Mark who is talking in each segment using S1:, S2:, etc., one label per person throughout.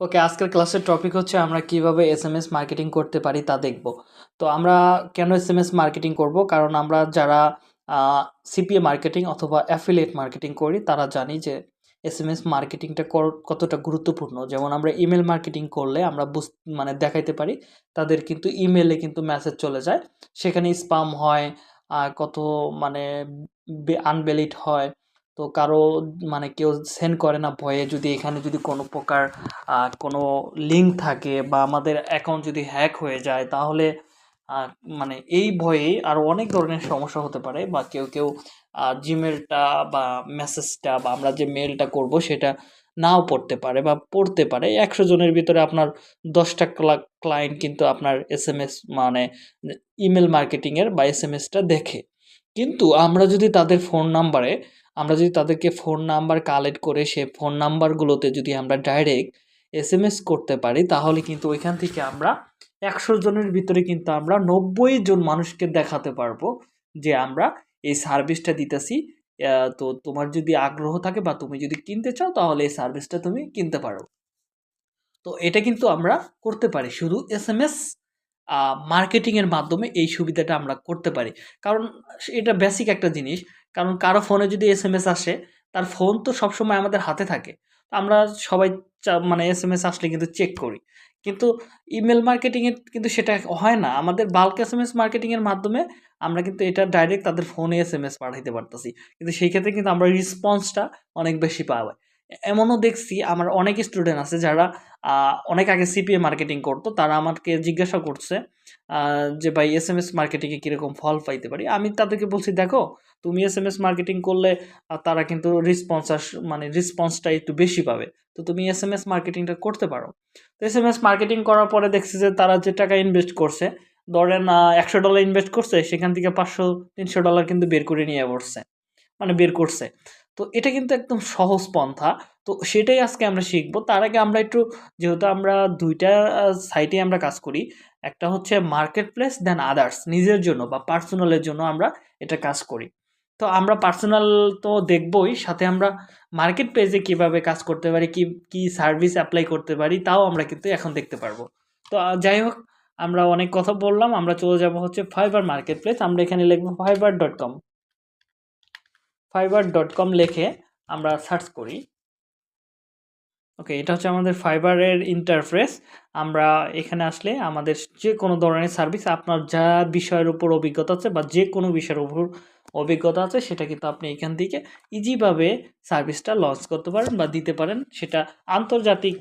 S1: ওকে, আজকের ক্লাসের টপিক হচ্ছে আমরা কিভাবে এসএমএস মার্কেটিং করতে পারি তা দেখব। তো আমরা কেন এসএমএস মার্কেটিং করব? কারণ আমরা যারা সিপিএ মার্কেটিং অথবা অ্যাফিলিয়েট মার্কেটিং করি তারা জানি যে এসএমএস মার্কেটিংটা কতটা গুরুত্বপূর্ণ। যেমন আমরা ইমেল মার্কেটিং করলে আমরা মানে দেখাইতে পারি তাদের কিন্তু ইমেলে কিন্তু মেসেজ চলে যায়, সেখানে স্পাম হয়, কত মানে আনভ্যালিড হয়। তো কারো মানে কেউ সেন্ড করে না ভয়ে, যদি এখানে যদি কোনো প্রকার কোনো লিঙ্ক থাকে বা আমাদের অ্যাকাউন্ট যদি হ্যাক হয়ে যায় তাহলে আ মানে এই ভয়েই আরও অনেক ধরনের সমস্যা হতে পারে, বা কেউ জিমেলটা বা মেসেজটা বা আমরা যে মেইলটা করব সেটা নাও পড়তে পারে বা পড়তে পারে। ১০০ জনের ভিতরে আপনার ১০ টা ক্লায়েন্ট কিন্তু আপনার এসএমএস মানে ইমেল মার্কেটিংয়ের বা এসএমএসটা দেখে। কিন্তু আমরা যদি তাদেরকে ফোন নাম্বার কালেক্ট করে সে ফোন নাম্বারগুলোতে যদি আমরা ডাইরেক্ট এসএমএস করতে পারি তাহলে কিন্তু ওইখান থেকে আমরা ১০০ জনের ভিতরে কিন্তু আমরা ৯০ জন মানুষকে দেখাতে পারবো যে আমরা এই সার্ভিসটা দিতেছি। তো তোমার যদি আগ্রহ থাকে বা তুমি যদি কিনতে চাও তাহলে এই সার্ভিসটা তুমি কিনতে পারো। তো এটা কিন্তু আমরা করতে পারি শুধু এসএমএস মার্কেটিংয়ের মাধ্যমে, এই সুবিধাটা আমরা করতে পারি। কারণ এটা বেসিক একটা জিনিস। কারণ কারো ফোনে যদি এসএমএস আসে, তার ফোন তো সবসময় আমাদের হাতে থাকে। তো আমরা সবাই মানে এসএমএস আসলে কিন্তু চেক করি। কিন্তু ইমেল মার্কেটিংয়ে কিন্তু সেটা হয় না। আমাদের বাল্ক এসএমএস মার্কেটিংয়ের মাধ্যমে আমরা কিন্তু এটা ডাইরেক্ট তাদের ফোনে এসএমএস পাঠাইতে পারতেছি। কিন্তু সেই ক্ষেত্রে কিন্তু আমরা রেসপন্সটা অনেক বেশি পাওয়া। এমনও দেখছি আমার অনেক স্টুডেন্ট আছে যারা আ অনেক আগে সিপিএ মার্কেটিং করতো। তারা আমাকে জিজ্ঞাসা করছে আ যে, "ভাই এসএমএস মার্কেটিং এ কিরকম ফল পাইতে পারি?" আমি তাদেরকে বলছি, "দেখো, তুমি এসএমএস মার্কেটিং করলে তারা কিন্তু মানে রেসপন্সটা একটু বেশি পাবে। তো তুমি এসএমএস মার্কেটিংটা করতে পারো।" তো এসএমএস মার্কেটিং করার পরে দেখছি যে তারা যে টাকা ইনভেস্ট করছে, ধরেন $১০০ ইনভেস্ট করছে, সেখান থেকে $৫০০-৩০০ কিন্তু বের করে নিয়ে বসছে। মানে বের করছে। তো এটা কিন্তু একদম সহজ পন্থা। তো সেটাই আজকে আমরা শিখব। তার আগে আমরা একটু, যেহেতু আমরা ২ টা সাইটেই আমরা কাজ করি। একটা হচ্ছে মার্কেট প্লেস দেন আদার্স, নিজের জন্য বা পার্সোনাল এর জন্য আমরা এটা কাজ করি। তো আমরা পার্সোনাল তো দেখবই, সাথে আমরা মার্কেট প্লেসে কিভাবে কাজ করতে পারি, কি সার্ভিস এপ্লাই করতে পারি তাও আমরা কিন্তু এখন দেখতে পারবো। তো যাই হোক, আমরা অনেক কথা বললাম। আমরা চলে যাব হচ্ছে ফাইবার মার্কেট প্লেস। আমরা এখানে লিখব fiverr.com। fiverr.com লিখে আমরা সার্চ করি। ওকে, এটা হচ্ছে আমাদের ফাইবারের ইন্টারফেস। আমরা এখানে আসলে আমাদের যে কোনো ধরনের সার্ভিস, আপনার যা বিষয়ের উপর অভিজ্ঞতা আছে বা যে কোনো বিষয়ের উপর অভিজ্ঞতা আছে সেটা কিন্তু আপনি এখান থেকে ইজিভাবে সার্ভিসটা লঞ্চ করতে পারেন বা দিতে পারেন। সেটা আন্তর্জাতিক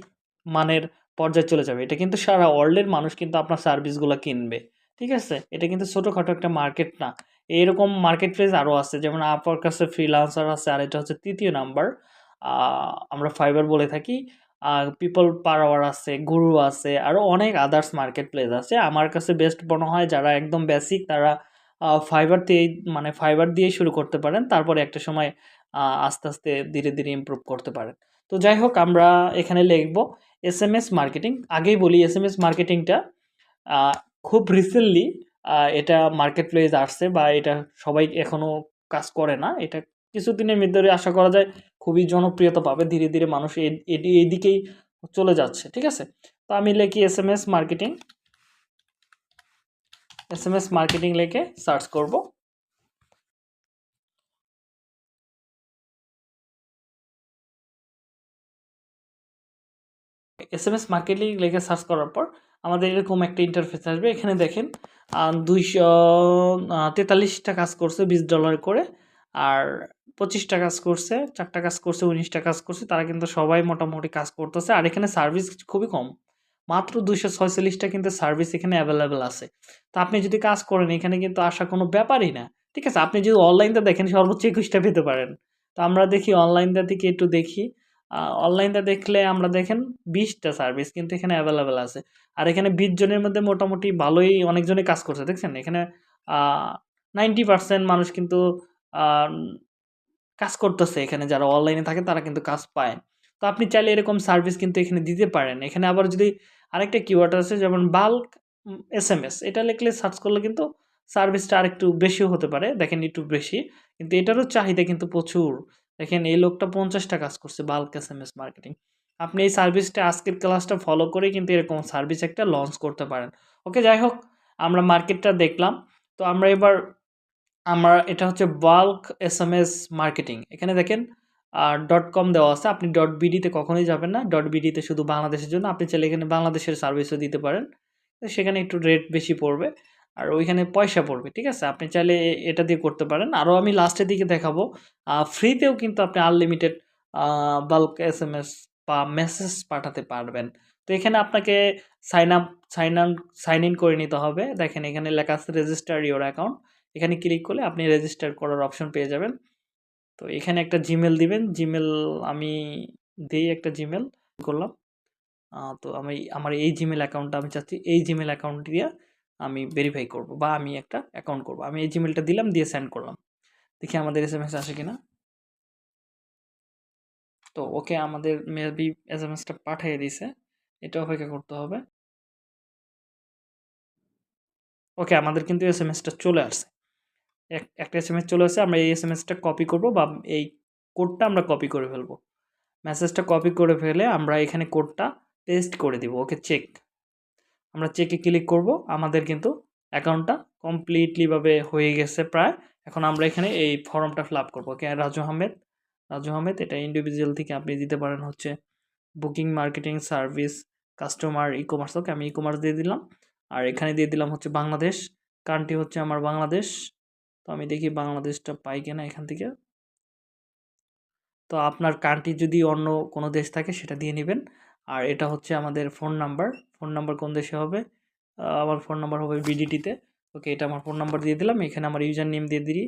S1: মানের পর্যায়ে চলে যাবে। এটা কিন্তু সারা ওয়ার্ল্ডের মানুষ কিন্তু আপনার সার্ভিসগুলা কিনবে। ঠিক আছে? এটা কিন্তু ছোটখাটো একটা মার্কেট না। এরকম মার্কেট প্লেস আরও আছে। যেমন Upwork আছে, ফ্রিল্যান্সার আছে, আর এটা হচ্ছে ৩য় নাম্বার। আ আমরা ফাইবার বলে থাকি। আ পিপল পার আওয়ার আছে, গুরু আছে, আরো অনেক আদার্স মার্কেট প্লেস আছে। আমার কাছে বেস্ট মনে হয় যারা একদম বেসিক তারা ফাইবার দিয়েই, মানে ফাইবার দিয়েই শুরু করতে পারেন। তারপরে একটা সময় আস্তে, আস্তে ধীরে, ধীরে ইমপ্রুভ করতে পারেন। তো যাই হোক, আমরা এখানে লিখব এসএমএস মার্কেটিং। আগেই বলি এসএমএস মার্কেটিংটা আ খুব রিসেন্টলি এটা মার্কেট প্লেস আসছে, বা এটা সবাই এখনো কাজ করে না। এটা কিছুদিনের ভিতরে আশা করা যায় খুবই জনপ্রিয়তা পাবে। ধীরে, ধীরে মানুষ এদিকেই চলে যাচ্ছে। ঠিক আছে? তো আমি লিখি এসএমএস মার্কেটিং লিখে সার্চ করব। এসএমএস মার্কেটিং লিখে সার্চ করার পর আমাদের এরকম একটা ইন্টারফেস আসবে। এখানে দেখেন ২৪৩ টা কাজ করছে $20 করে। আর ২৫ টা কাজ করছে, ৪ টা কাজ করছে, ১৯ টা কাজ করছে। তারা কিন্তু সবাই মোটামুটি কাজ করতেছে। আর এখানে সার্ভিস খুবই কম। মাত্র ২৪৬ টা কিন্তু সার্ভিস এখানে এভেইলেবল আছে। তো আপনি যদি কাজ করেন এখানে কিন্তু আসা কোনো ব্যাপারই না। ঠিক আছে? আপনি যদি অনলাইনটা দেখেন সর্বোচ্চ ২১ টা পেতে পারেন। তো আমরা দেখি অনলাইনটা থেকে একটু দেখি। অনলাইনটা দেখলে আমরা দেখেন ২০ টা সার্ভিস কিন্তু এখানে এভেইলেবল আছে। আর এখানে ২০ জনের মধ্যে মোটামুটি ভালোই অনেকজনই কাজ করছে। দেখছেন? এখানে আ 90% মানুষ কিন্তু আ কাজ করতেছে। এখানে যারা অনলাইনে থাকে তারা কিন্তু কাজ পায়। তো আপনি চাইলে এরকম সার্ভিস কিন্তু এখানে দিতে পারেন। এখানে আবার যদি আরেকটা কিওয়ার্ড আছে যেমন বাল্ক এসএমএস, এটা লিখলে সার্চ করলে কিন্তু সার্ভিসটা আরেকটু বেশিও হতে পারে। দেখেন একটু বেশি। কিন্তু এটারও চাহিদা কিন্তু প্রচুর। দেখেন এই লোকটা ৫০ টা কাজ করছে বাল্ক এসএমএস মার্কেটিং। আপনি এই সার্ভিসটা আজকের ক্লাসটা ফলো করে কিন্তু এরকম সার্ভিস একটা লঞ্চ করতে পারেন। ওকে, যাই হোক, আমরা মার্কেটটা দেখলাম। তো আমরা এবার এটা হচ্ছে বাল্ক এসএমএস মার্কেটিং। এখানে দেখেন .com দেওয়া আছে। আপনি .bd তে কখনোই যাবেন না। .bd তে শুধু বাংলাদেশের জন্য। আপনি চাইলে এখানে বাংলাদেশের সার্ভিসও দিতে পারেন। তো সেখানে একটু রেট বেশি পড়বে। আর ওইখানে পয়সা পড়বে। ঠিক আছে? আপনি চাইলে এটা দিয়ে করতে পারেন। আরও আমি লাস্টের দিকে দেখাবো। ফ্রিতেও কিন্তু আপনি আনলিমিটেড বাল্ক এসএমএস বা মেসেজ পাঠাতে পারবেন। তো এখানে আপনাকে sign up sign on sign in করে নিতে হবে। দেখেন এখানে লেখা আছে রেজিস্টার ইওর অ্যাকাউন্ট। এখানে ক্লিক করলে আপনি রেজিস্টার করার অপশন পেয়ে যাবেন। তো এখানে একটা জিমেল দিবেন। জিমেল আমি দেই একটা জিমেল করলাম। তো আমি আমার এই জিমেল অ্যাকাউন্টটা আমি চাচ্ছি এই জিমেল অ্যাকাউন্ট দিয়ে আমি ভেরিফাই করব বা আমি একটা অ্যাকাউন্ট করব। আমি এই জিমেলটা দিলাম, দিয়ে সেন্ড করলাম। দেখি আমাদের এসএমএস আসে কিনা। তো ওকে, আমাদের মেবি এসএমএসটা পাঠিয়ে দিয়েছে। এটা অপেক্ষা করতে হবে। ওকে, আমাদের কিন্তু এসএমএসটা চলে আসছে। একটা এসএমএস চলে আসছে। আমরা এই এসএমএসটা কপি করব বা এই কোডটা আমরা কপি করে ফেলবো। মেসেজটা কপি করে ফেলে আমরা এখানে কোডটা পেস্ট করে দিব। ওকে, চেক। আমরা চেকে ক্লিক করব। আমাদের কিন্তু অ্যাকাউন্টটা কমপ্লিটলি ভাবে হয়ে গেছে প্রায়। এখন আমরা এখানে এই ফর্মটা ফিল আপ করবো। ওকে, রাজু আহমেদ এটা ইন্ডিভিজুয়াল থেকে আপনি দিতে পারেন হচ্ছে booking, marketing, service, customer, e commerce. Okay, আমি ই কমার্স দিয়ে দিলাম। আর এখানে দিয়ে দিলাম হচ্ছে বাংলাদেশ। কান্ট্রি হচ্ছে আমার বাংলাদেশ। তো আমি দেখি বাংলাদেশটা পাই কিনা এখান থেকে। তো আপনার কান্ট্রি যদি অন্য কোনো দেশ থাকে সেটা দিয়ে নেবেন। আর এটা হচ্ছে আমাদের ফোন নাম্বার। ফোন নাম্বার কোন দেশে হবে? আমার ফোন নাম্বার হবে বিডিটিতে। ওকে, এটা আমার ফোন নাম্বার দিয়ে দিলাম। এখানে আমার ইউজার নেম দিয়ে দিই।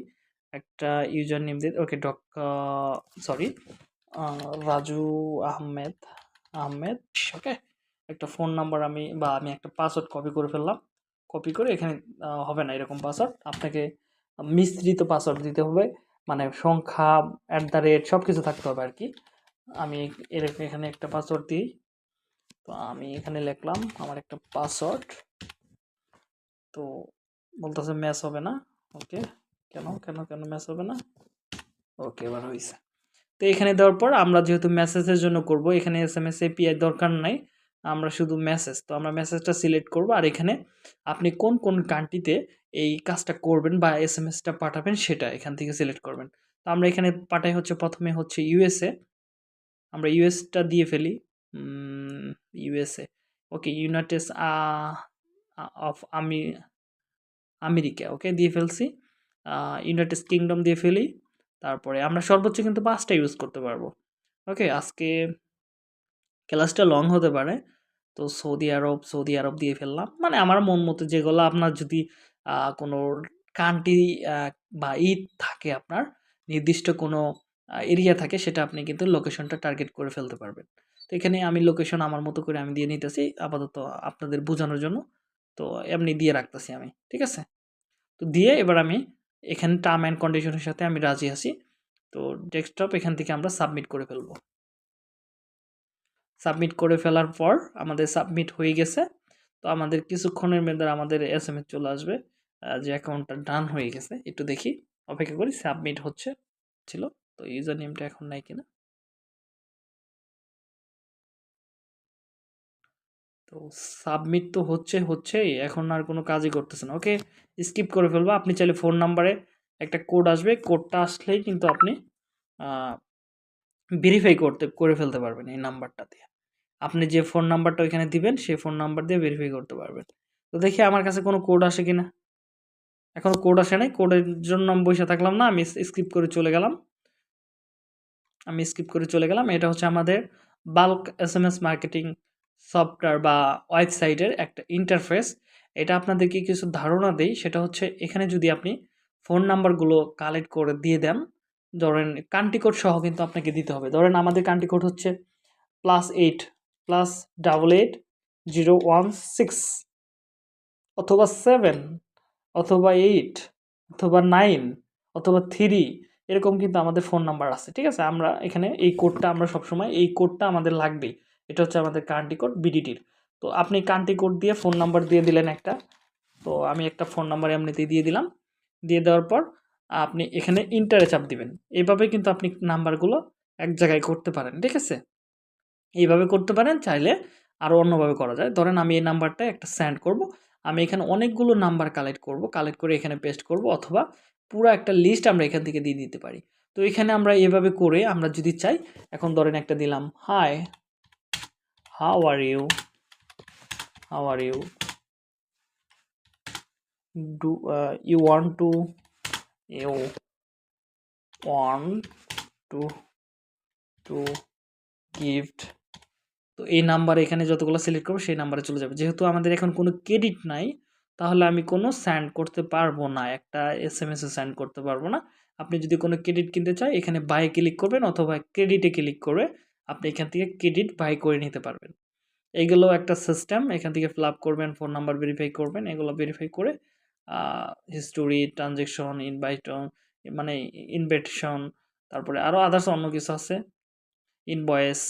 S1: একটা ইউজার নেম দিয়ে ওকে সরি রাজু আহমেদ আহমেদ ওকে, একটা ফোন নাম্বার আমি একটা পাসওয়ার্ড কপি করে ফেললাম। কপি করে এখানে হবে না এরকম পাসওয়ার্ড, আপনাকে মিশ্রিত পাসওয়ার্ড দিতে হবে। মানে সংখ্যা, সব কিছু থাকতে হবে আর কি। আমি এখানে একটা পাসওয়ার্ড দিই। তো আমি এখানে লিখলাম আমার একটা পাসওয়ার্ড। তো বলতেছে ম্যাচ হবে না। ওকে, কেন কেন কেন ম্যাচ হবে না? ওকে, এবার হয়েছে। তো এখানে দেওয়ার পর আমরা যেহেতু মেসেজের জন্য করব, এখানে এসএমএস এপিআই দরকার নাই, আমরা শুধু মেসেজ। তো আমরা মেসেজটা সিলেক্ট করব। আর এখানে আপনি কোন কোন কান্ট্রিতে এই কাজটা করবেন বা এসএমএসটা পাঠাবেন সেটা এখান থেকে সিলেক্ট করবেন। তো আমরা এখানে পাঠাই হচ্ছে প্রথমে হচ্ছে ইউএসএ। আমরা ইউএসটা দিয়ে ফেলি। USA. Okay, united of America. Okay, দিয়ে ফেলছি। ইউনাইটেড কিংডম দিয়ে ফেলি। তারপরে আমরা সর্বোচ্চ কিন্তু 5টা ইউজ করতে পারবো। ওকে, আজকে ক্লাসটা লং হতে পারে। তো সৌদি আরব দিয়ে ফেললাম। মানে আমার মন মতো যেগুলো আপনার যদি কোনো কান্ট্রি বা থাকে আপনার নির্দিষ্ট কোনো এরিয়া থাকে সেটা আপনি কিন্তু লোকেশনটা টার্গেট করে ফেলতে পারবেন। তো এখানে আমি লোকেশন আমার মতো করে আমি দিয়ে নিতেছি আপাতত আপনাদের বোঝানোর জন্য। তো এমনি দিয়ে রাখতেছি আমি। ঠিক আছে? তো দিয়ে এবার আমি এখানে টার্ম অ্যান্ড কন্ডিশনের সাথে আমি রাজি আছি। তো ডেস্কটপ এখান থেকে আমরা সাবমিট করে ফেলবো। সাবমিট করে ফেলার পর আমাদের সাবমিট হয়ে গেছে। তো আমাদের কিছুক্ষণের মধ্যে আমাদের এসএমএস চলে আসবে যে অ্যাকাউন্টটা ডান হয়ে গেছে। একটু দেখি, অপেক্ষা করি। সাবমিট হচ্ছে ছিল। তো ইউজার নেমটা এখন নাই কিনা। তো সাবমিট তো হচ্ছেই, এখন আর কোনো কাজই করতেছে না। ওকে, স্কিপ করে ফেলবো। আপনি চাইলে ফোন নাম্বারে একটা কোড আসবে, কোডটা আসলেই কিন্তু আপনি ভেরিফাই করে ফেলতে পারবেন এই নাম্বারটা দিয়ে। আপনি যে ফোন নাম্বারটা ওইখানে দিবেন সেই ফোন নাম্বার দিয়ে ভেরিফাই করতে পারবেন। তো দেখি আমার কাছে কোনো কোড আসে কিনা। এখনো কোড আসে নাই। কোডের জন্য আমি বইসা থাকলাম না। আমি স্কিপ করে চলে গেলাম। এটা হচ্ছে আমাদের বাল্ক এসএমএস মার্কেটিং সফটওয়্যার বা ওয়েবসাইটের একটা ইন্টারফেস। এটা আপনাদেরকে কিছু ধারণা দেই। সেটা হচ্ছে এখানে যদি আপনি ফোন নাম্বারগুলো কালেক্ট করে দিয়ে দেন, ধরেন কান্ট্রি কোড সহ কিন্তু আপনাকে দিতে হবে। ধরেন আমাদের কান্ট্রি কোড হচ্ছে +8 +88 016 অথবা 7 অথবা 8 অথবা 9 অথবা 3, এরকম কিন্তু আমাদের ফোন নাম্বার আছে। ঠিক আছে? আমরা এখানে এই কোডটা আমরা সবসময় এই কোডটা আমাদের লাগবেই। এটা হচ্ছে আমাদের কান্ট্রি কোড বিডিটির। তো আপনি কান্ট্রি কোড দিয়ে ফোন নাম্বার দিয়ে দিলেন একটা। তো আমি একটা ফোন নাম্বার এমনিতেই দিয়ে দিলাম। দিয়ে দেওয়ার পর আপনি এখানে ইন্টারে চাপ দিবেন। এভাবে কিন্তু আপনি নাম্বারগুলো এক জায়গায় করতে পারেন। ঠিক আছে? এইভাবে করতে পারেন, চাইলে আরও অন্যভাবে করা যায়। ধরেন আমি এই নাম্বারটা একটা সেন্ড করব। আমি এখানে অনেকগুলো নাম্বার কালেক্ট করব। কালেক্ট করে এখানে পেস্ট করব, অথবা পুরা একটা লিস্ট আমরা এখান থেকে দিয়ে দিতে পারি। তো এখানে আমরা এভাবে করে আমরা যদি চাই, এখন ধরেন একটা দিলাম, hi, how are you, how are you, do you want to, you want to to gift. তো এই নাম্বার এখানে যতগুলো সিলেক্ট করবো সেই নাম্বারে চলে যাবে। যেহেতু আমাদের এখন কোনো ক্রেডিট নাই, তাহলে আমি কোনো সেন্ড করতে পারবো না, একটা এসএমএসও সেন্ড করতে পারবো না। আপনি যদি কোনো ক্রেডিট কিনতে চান, এখানে বাই ক্লিক করবেন, অথবা ক্রেডিটে ক্লিক করে আপনি এখান থেকে ক্রেডিট বাই করে নিতে পারবেন। এইগুলো একটা সিস্টেম, এখান থেকে ফিল আপ করবেন, ফোন নাম্বার ভেরিফাই করবেন, এগুলো ভেরিফাই করে হিস্টোরি, ট্রানজেকশন, মানে ইনভাইটেশন, তারপরে আরও আদার্স অন্য কিছু আছে, ইনভয়েস,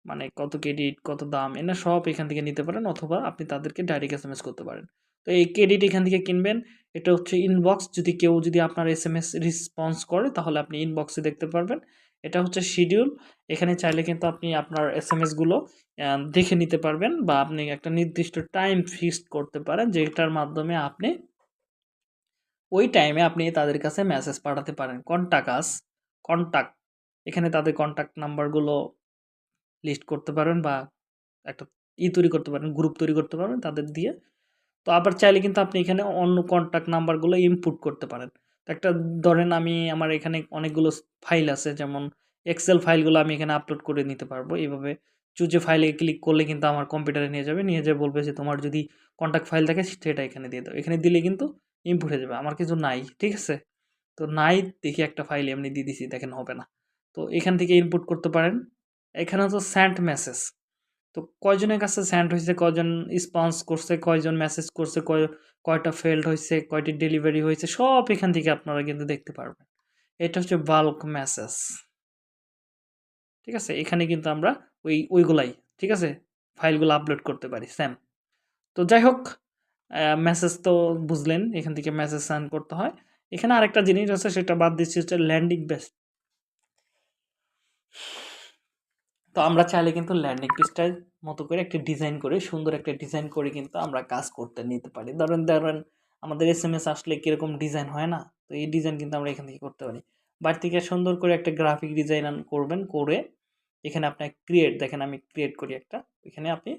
S1: মানে কত ক্রেডিট, কত দাম, এরা সব এখান থেকে নিতে পারেন, অথবা আপনি তাদেরকে ডাইরেক্ট এসএমএস করতে পারেন। তো এই ক্রেডিট এখান থেকে কিনবেন। এটা হচ্ছে ইনবক্স, যদি কেউ যদি আপনার এসএমএস রেসপন্স করে তাহলে আপনি ইনবক্সে দেখতে পারবেন। এটা হচ্ছে শিডিউল, এখানে চাইলে কিন্তু আপনি আপনার এসএমএসগুলো দেখে নিতে পারবেন, বা আপনি একটা নির্দিষ্ট টাইম ফিক্সড করতে পারেন, যেটার মাধ্যমে আপনি ওই টাইমে আপনি তাদের কাছে মেসেজ পাঠাতে পারেন। কন্টাক্ট, এখানে তাদের কন্টাক্ট নাম্বারগুলো লিস্ট করতে পারবেন, বা একটা তৈরি করতে পারেন, গ্রুপ তৈরি করতে পারবেন তাদের দিয়ে। তো আবার চাইলে কিন্তু আপনি এখানে অন্য কন্টাক্ট নাম্বারগুলো ইনপুট করতে পারেন। তো একটা ধরেন আমি আমার এখানে অনেকগুলো ফাইল আছে, যেমন এক্সেল ফাইলগুলো আমি এখানে আপলোড করে নিতে পারবো। এইভাবে চুজে ফাইলে ক্লিক করলে কিন্তু আমার কম্পিউটারে নিয়ে যাবে, নিয়ে যেয়ে বলবে যে তোমার যদি কন্টাক্ট ফাইল থাকে সেটা এখানে দিয়ে দাও। এখানে দিলে কিন্তু ইনপুট হয়ে যাবে। আমার কিছু নাই, ঠিক আছে? তো নাই, দেখি একটা ফাইল এমনি দিয়ে দিছি, দেখেন হবে না। তো এখান থেকে ইনপুট করতে পারেন। এখানে হচ্ছে সেন্ড মেসেজ। তো কয়জনের কাছে সেন্ড হইছে, কয়জন রেসপন্স করছে, কয়জন মেসেজ করছে, কয়টা ফেইলড হইছে, কয়টি ডেলিভারি হয়েছে, সব এখান থেকে আপনারা কিন্তু দেখতে পারবেন। এটা হচ্ছে বাল্ক মেসেজ। ঠিক আছে? এখানে কিন্তু আমরা ওইগুলাই, ঠিক আছে? ফাইলগুলো আপলোড করতে পারি সেম। তো যাই হোক, মেসেজ তো বুঝলেন, এখান থেকে মেসেজ সেন্ড করতে হয়। এখানে আরেকটা জিনিস আছে, সেটা বাদ দিচ্ছি, হচ্ছে ল্যান্ডিং পেজ। তো আমরা চাইলে কিন্তু ল্যান্ডিং পেজটার মতো করে একটা ডিজাইন করে, সুন্দর একটা ডিজাইন করে কিন্তু আমরা কাজ করতে নিতে পারি। ধরেন আমাদের এসএমএস আসলে কিরকম ডিজাইন হয় না? তো এই ডিজাইন কিন্তু আমরা এখান থেকে করতে পারি। বাড়ি থেকে সুন্দর করে একটা গ্রাফিক ডিজাইন করবেন, করে এখানে আপনার ক্রিয়েট, দেখেন আমি ক্রিয়েট করি একটা। এখানে আপনি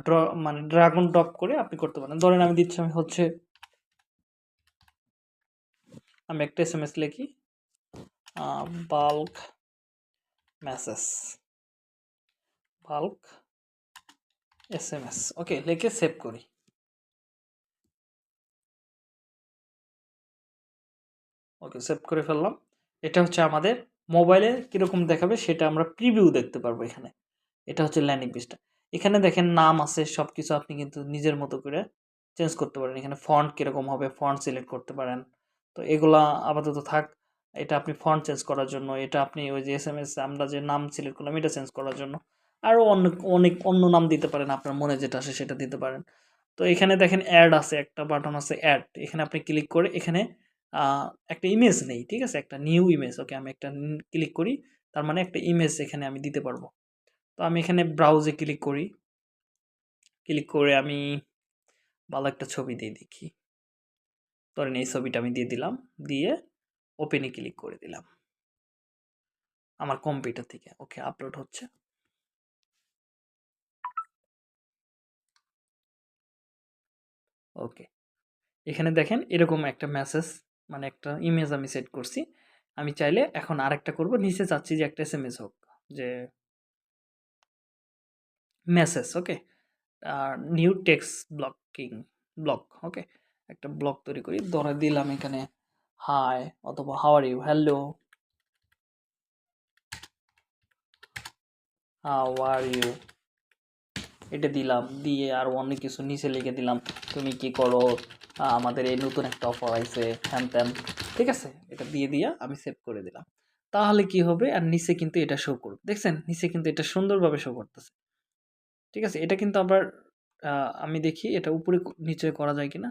S1: ড্র মানে ড্রাগ অ্যান্ড ড্রপ করে আপনি করতে পারেন। ধরেন আমি দিচ্ছি, আমি হচ্ছে আমি একটা এসএমএস লিখি, বাল্ক মেসেজ, বাল্ক এসএমএস, ওকে লিখে সেভ করি। ওকে, সেভ করে ফেললাম। এটা হচ্ছে আমাদের মোবাইলে কীরকম দেখাবে সেটা আমরা প্রিভিউ দেখতে পারবো এখানে। এটা হচ্ছে ল্যান্ডিং পেজটা। এখানে দেখেন নাম আছে, সব কিছু আপনি কিন্তু নিজের মতো করে চেঞ্জ করতে পারেন। এখানে ফন্ট কীরকম হবে, ফন্ট সিলেক্ট করতে পারেন। তো এগুলা আপাতত থাক। এটা আপনি ফন্ট চেঞ্জ করার জন্য, এটা আপনি ওই যে এসএমএস আমরা যে নাম সিলেক্ট করলাম এটা চেঞ্জ করার জন্য। আরও অনেক অন্য নাম দিতে পারেন, আপনার মনে যেটা আসে সেটা দিতে পারেন। তো এখানে দেখেন অ্যাড আছে, একটা বাটন আছে অ্যাড। এখানে আপনি ক্লিক করে এখানে আ একটা ইমেজ নেই, ঠিক আছে? একটা নিউ ইমেজ। ওকে, আমি একটা ক্লিক করি। তার মানে একটা ইমেজ এখানে আমি দিতে পারবো। তো আমি এখানে ব্রাউজে ক্লিক করি। ক্লিক করে আমি ভালো একটা ছবি দিয়ে দেখি। ধরেন এই ছবিটা আমি দিয়ে দিলাম। দিয়ে ওপেনে ক্লিক করে দিলাম। আমার কম্পিউটার থেকে। ওকে, আপলোড হচ্ছে। ওকে। এখানে দেখেন এরকম একটা মেসেজ, মানে একটা ইমেজ আমি সেট করছি। আমি চাইলে এখন আরেকটা করব। নিচে চাচ্ছি যে একটা এসএমএস হোক, যে message, okay? New text block, okay? একটা ব্লক তৈরি করি। ধরে দিলাম এখানে হাই, অথবা how are you, hello, how are you, এটা দিলাম। দিয়ে আর অনেক কিছু নিচে লিখে দিলাম, তুমি কি করো, আমাদের এই নতুন একটা অফার আইছে, হ্যান ত্যান, ঠিক আছে? এটা দিয়ে আমি সেভ করে দিলাম। তাহলে কি হবে, আর নিচে কিন্তু এটা শো করবে, দেখছেন? নিচে কিন্তু এটা সুন্দরভাবে শো করতেছে, ঠিক আছে? এটা কিন্তু আবার আমি দেখি এটা উপরে নিচে করা যায় কিনা।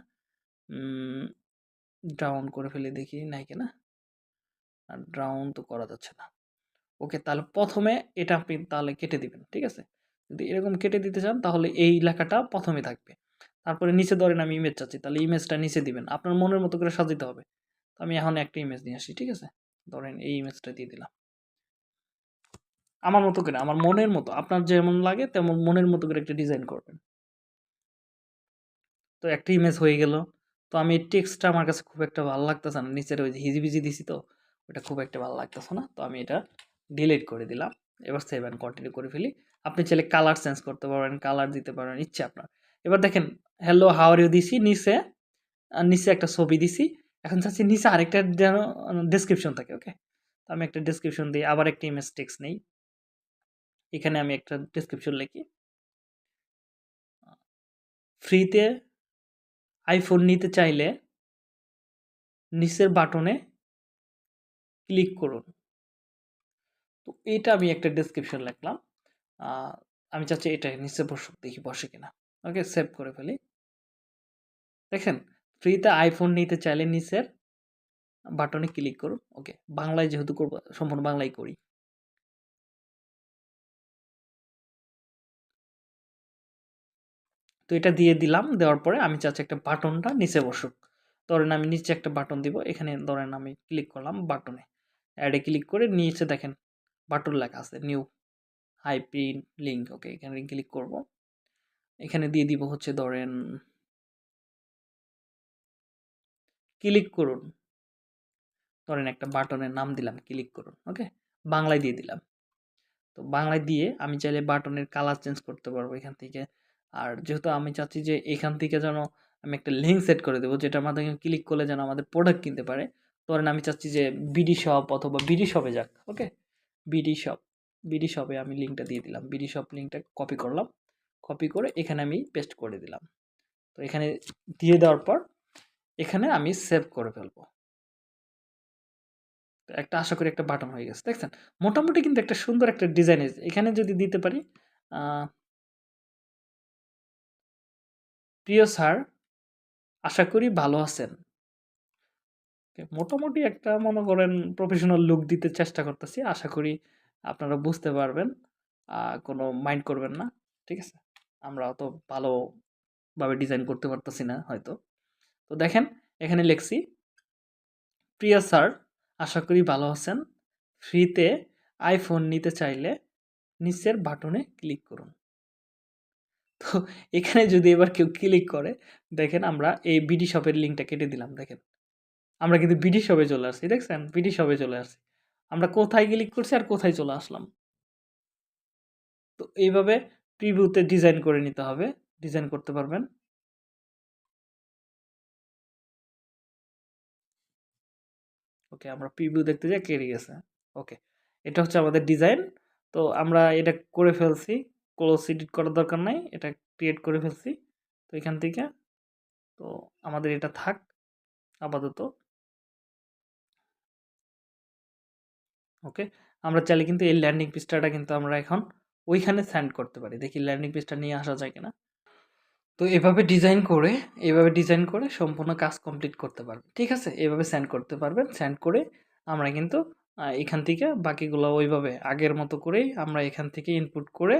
S1: ডাউন করে ফেলে দেখি, নাই কিনা। আর ডাউন তো করা যাচ্ছে না। ওকে, তাহলে প্রথমে এটা আপনি তাহলে কেটে দিবেন, ঠিক আছে? যদি এরকম কেটে দিতে চান তাহলে এই লেখাটা প্রথমে থাকবে। তারপরে নিচে ধরেন আমি ইমেজ চাচ্ছি, তাহলে ইমেজটা নিচে দিবেন। আপনার মনের মতো করে সাজাতে হবে। তো আমি এখন একটা ইমেজ নিয়ে আসি, ঠিক আছে? ধরেন এই ইমেজটা দিয়ে দিলাম। আমার মতো করে, আমার মনের মতো, আপনার যেমন লাগে তেমন মনের মতো করে একটা ডিজাইন করবেন। তো একটা ইমেজ হয়ে গেল। তো আমি এই টেক্সটটা আমার কাছে খুব একটা ভালো লাগতেছে না। নিচের ওই যে হিজিবিজি দিছি তো, ওটা খুব একটা ভালো লাগতেছে না। তো আমি এটা ডিলিট করে দিলাম। এবার সেভ অ্যান্ড কন্টিনিউ করে ফেলি। আপনি চাইলে কালার চেঞ্জ করতে পারবেন, কালার দিতে পারবেন, ইচ্ছে আপনার। এবার দেখেন হ্যালো হাউ আর ইউ দিছি নিচে, নিচে একটা ছবি দিছি। এখন চাচ্ছি নিচে আরেকটা যেন ডেসক্রিপশন থাকে, ওকে? তো আমি একটা ডেসক্রিপশন দিই, আবার একটা ইমেজ টেক্সট নেই। এখানে আমি একটা ডেসক্রিপশন লিখি। ফ্রিতে আইফোন নিতে চাইলে নিচের বাটনে ক্লিক করুন। তো এটা আমি একটা ডেসক্রিপশন লিখলাম। আ আমি চাচ্ছি এটা নিচে বসুক, দেখি বসে কিনা। ওকে, সেভ করে ফেলি। দেখেন ফ্রিতে আইফোন নিতে চাইলে নিচের বাটনে ক্লিক করুন। ওকে, বাংলায় যেহেতু করব সম্পূর্ণ বাংলায় করি। তো এটা দিয়ে দিলাম, দেওয়ার পরে আমি চাচ্ছি একটা বাটনটা নিচে বসুক। ধরেন আমি নিচে একটা বাটন দিব। এখানে ধরেন আমি ক্লিক করলাম বাটনে। অ্যাডে ক্লিক করে নিচে দেখেন বাটন লেখা আছে নিউ হাই পিন লিঙ্ক। ওকে, এখানে ক্লিক করব। এখানে দিয়ে দিব হচ্ছে ধরেন ক্লিক করুন। ধরেন একটা বাটনের নাম দিলাম ক্লিক করুন। ওকে, বাংলায় দিয়ে দিলাম। তো বাংলায় দিয়ে আমি চাইলে বাটনের কালার চেঞ্জ করতে পারবো এখান থেকে। আর যেহেতু আমি চাচ্ছি যে এখান থেকে যেন আমি একটা লিঙ্ক সেট করে দেবো, যেটার মাধ্যমে ক্লিক করলে যেন আমাদের প্রোডাক্ট কিনতে পারে। ধরেন আমি চাচ্ছি যে বিডি শপ অথবা বিডি শপে যাক। ওকে, বিডি শপ, বিডি শপে আমি লিঙ্কটা দিয়ে দিলাম। বিডি শপ লিঙ্কটা কপি করলাম। কপি করে এখানে আমি পেস্ট করে দিলাম। তো এখানে দিয়ে দেওয়ার পর এখানে আমি সেভ করে ফেলবো। একটা আশা করি একটা বাটন হয়ে গেছে। দেখছেন? মোটামুটি কিন্তু একটা সুন্দর একটা ডিজাইন এসেছে। এখানে যদি দিতে পারি, আ প্রিয় স্যার, আশা করি ভালো আছেন। মোটামুটি একটা মনে করেন প্রফেশনাল লুক দিতে চেষ্টা করতেছি। আশা করি আপনারা বুঝতে পারবেন। কোনো মাইন্ড করবেন না। ঠিক আছে? আমরা অত ভালোভাবে ডিজাইন করতে পারতেছি না হয়তো। তো দেখেন এখানে লিখছি, প্রিয় স্যার, আশা করি ভালো আছেন। ফ্রিতে আইফোন নিতে চাইলে নিচের বাটনে ক্লিক করুন। তো এখানে যদি এবার কেউ ক্লিক করে, দেখেন আমরা এই বিডি শপের লিঙ্কটা কেটে দিলাম। দেখেন আমরা কিন্তু বিডি শপে চলে আসছি, দেখছেন? বিডি শপে চলে আসছি। আমরা কোথায় ক্লিক করছি আর কোথায় চলে আসলাম। তো এইভাবে প্রিভিউতে ডিজাইন করে নিতে হবে। ডিজাইন করতে পারবেন। ওকে, আমরা প্রিভিউ দেখতে যাই কেটে গেছে। ওকে, এটা হচ্ছে আমাদের ডিজাইন। তো আমরা এটা করে ফেলছি। ক্লোজ এডিট করার দরকার নাই। এটা ক্রিয়েট করে ফেলছি। তো এখান থেকে তো আমাদের এটা থাক আপাতত। ওকে, আমরা চাইলে কিন্তু এই ল্যান্ডিং পেজটা কিন্তু আমরা এখন ওইখানে সেন্ড করতে পারি। দেখি ল্যান্ডিং পেজটা নিয়ে আসা যায় কিনা। তো এভাবে ডিজাইন করে সম্পূর্ণ কাজ কমপ্লিট করতে পারবেন। ঠিক আছে? এভাবে সেন্ড করতে পারবেন। সেন্ড করে আমরা কিন্তু এখান থেকে বাকিগুলো ওইভাবে আগের মতো করেই আমরা এখান থেকে ইনপুট করে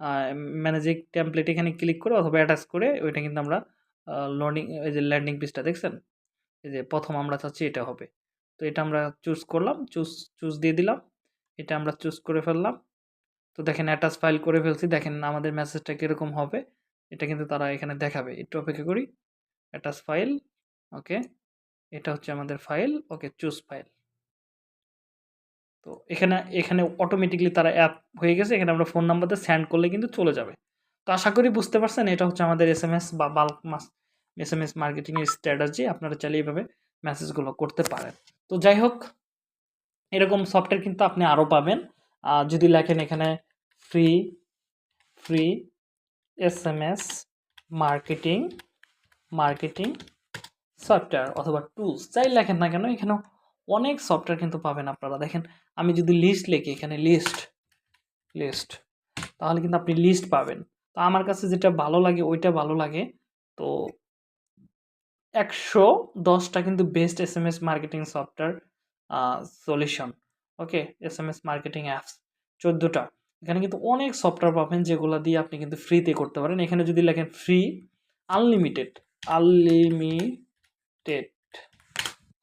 S1: আ ম্যানেজিং টেমপ্লেট এখানে ক্লিক করে অথবা অ্যাটাচ করে ওইটা কিন্তু আমরা লোডিং এই যে ল্যান্ডিং পেজটা দেখছেন? এই যে ১ম আমরা চাচ্ছি এটা হবে। তো এটা আমরা চুজ করলাম। চুজ দিয়ে দিলাম। এটা আমরা চুজ করে ফেললাম। তো দেখেন অ্যাটাচ ফাইল করে ফেলছি। দেখেন আমাদের মেসেজটা কিরকম হবে। এটা কিন্তু তারা এখানে দেখাবে। একটু অপেক্ষা করি। Attach file. ওকে। এটা হচ্ছে আমাদের ফাইল। ওকে, চুজ ফাইল। তো এখানে অটোমেটিক্যালি তারা অ্যাপ হয়ে গেছে। এখানে আমরা ফোন নাম্বার দিয়ে সেন্ড করলে কিন্তু চলে যাবে। তো আশা করি বুঝতে পারছেন এটা হচ্ছে আমাদের এসএমএস বা বাল্ক এসএমএস মার্কেটিং এর স্ট্র্যাটেজি। আপনারা চাইলে এভাবে মেসেজগুলো করতে পারেন। তো যাই হোক, এরকম সফটওয়্যার কিন্তু আপনি আরও পাবেন। যদি লেখেন এখানে free free SMS marketing marketing software অথবা টুলস যাই লেখেন না কেন, এখানেও অনেক সফটওয়্যার কিন্তু পাবেন আপনারা। দেখেন আমি যদি লিস্ট লিখি এখানে লিস্ট তাহলে কিন্তু আপনি লিস্ট পাবেন। তো আমার কাছে যেটা ভালো লাগে ওইটা ভালো লাগে। তো ১১০টা কিন্তু best SMS marketing software solution. Okay? SMS marketing apps 14 টা। এখানে কিন্তু অনেক সফটওয়্যার পাবেন যেগুলা দিয়ে আপনি কিন্তু ফ্রিতে করতে পারেন। এখানে যদি লেখেন free unlimited, unlimited,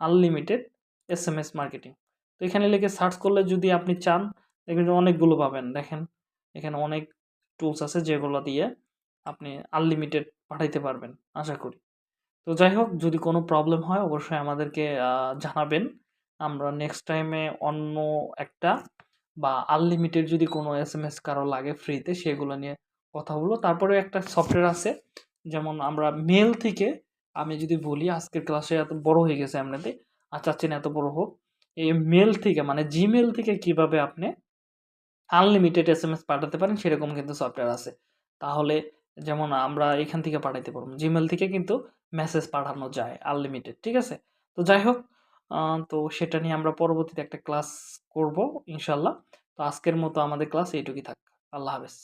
S1: unlimited SMS marketing. তো এখানে লিখে সার্চ করলে যদি আপনি চান দেখবেন যে অনেকগুলো পাবেন। দেখেন এখানে অনেক টুলস আছে যেগুলো দিয়ে আপনি আনলিমিটেড পাঠাইতে পারবেন আশা করি। তো যাই হোক যদি কোনো প্রবলেম হয় অবশ্যই আমাদেরকে জানাবেন। আমরা নেক্সট টাইমে অন্য একটা বা আনলিমিটেড যদি কোনো এসএমএস কারো লাগে ফ্রিতে সেগুলো নিয়ে কথা বলবো। তারপরেও একটা সফটওয়্যার আছে যেমন আমরা মেইল থেকে আমি যদি বলি আজকের ক্লাসে এত বড় হয়ে গেছে এমনিতে আর চাচ্ছি না এত বড় হোক। এই মেইল থেকে মানে জিমেইল থেকে কিভাবে আপনি আনলিমিটেড এসএমএস পাঠাতে পারেন সেরকম কিন্তু সফটওয়্যার আছে। তাহলে যেমন আমরা এখান থেকে পাঠাইতে পারবো। জিমেইল থেকে কিন্তু মেসেজ পাঠানো যায় আনলিমিটেড। ঠিক আছে? তো যাই হোক আ তো সেটা নিয়ে আমরা পরবর্তীতে একটা ক্লাস করব ইনশাআল্লাহ। তো আজকের মতো আমাদের ক্লাস এইটুকুই থাক। আল্লাহ হাফেজ।